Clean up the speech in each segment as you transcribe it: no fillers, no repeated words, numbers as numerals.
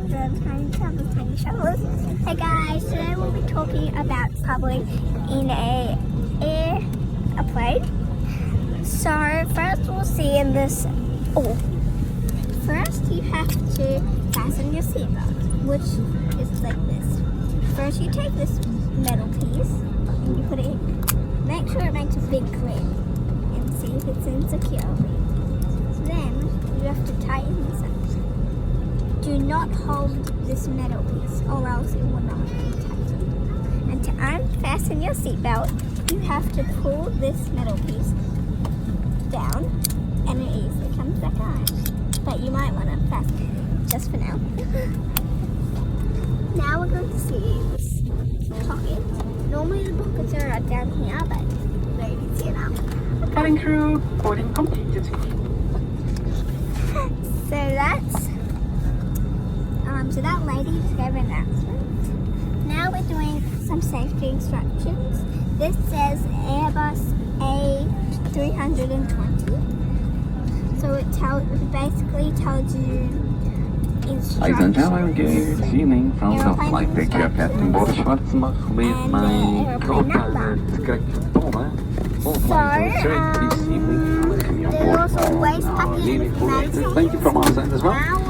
the tiny shovels. Hey guys, today we'll be talking about traveling in a airplane. So first we'll see in this. First you have to fasten your seatbelt, which is like this. First you take this metal piece and you put it in. Make sure it makes a big clip and see if it's in securely. Then you have to tighten this up. Do not hold this metal piece or else it will not be tightened. And to unfasten your seatbelt, you have to pull this metal piece down and it easily comes back on. But you might want to fasten it just for now. Now we're going to see this pocket. Normally the pockets are down here, but you can see it now. Cutting through, boarding completed. So that lady just gave an announcement. Now we're doing some safety instructions. This says Airbus A320. So it basically tells you instructions. Ladies and gentlemen, good evening from the flight deck here, Captain Boris Schwarzmach with my co-pilot Greg Thomas. All flights are straight this evening. Welcome on board our Navy Force. Thank you from our side as well.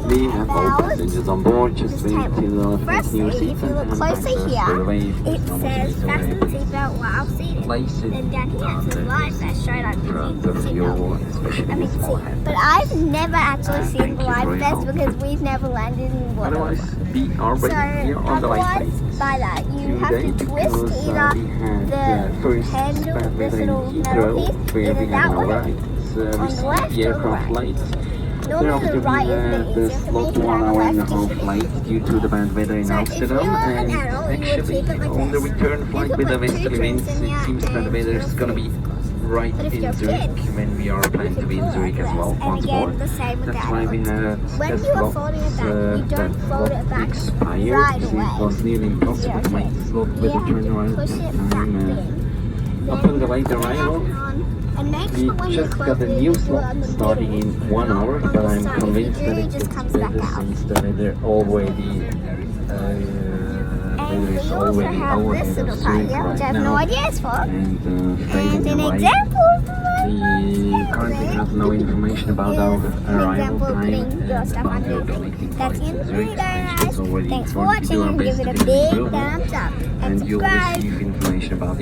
We have all passengers on board. Just wait till fasten your seatbelt. If you look closer here, it says fasten seatbelt while seated. And down here it says live vest straight on the seatbelt. But I've never actually seen the live vest because we've never landed in one. Otherwise, we are ready here on the light side. By that, you have to twist either the handle, this little metal piece, either that one on the left or right. Normally the right is the easier for me to have 1.5 flight due to the bad weather in Amsterdam, and actually on the return flight with the westerly winds, it seems that the weather is going to be right in Zurich when we are planning to be in Zurich as well once more. That's why we had test slots that expired, so it was nearly impossible to make the slot with a turnaround time upon the late arrival. We just got a new slot starting in 1 hour, but I'm convinced that it's better since the weather already is already over in Zurich right now. And fading away. We currently have no information about our arrival time and about our connecting flights in Zurich. Thanks for watching and give it a big thumbs up and you will receive information about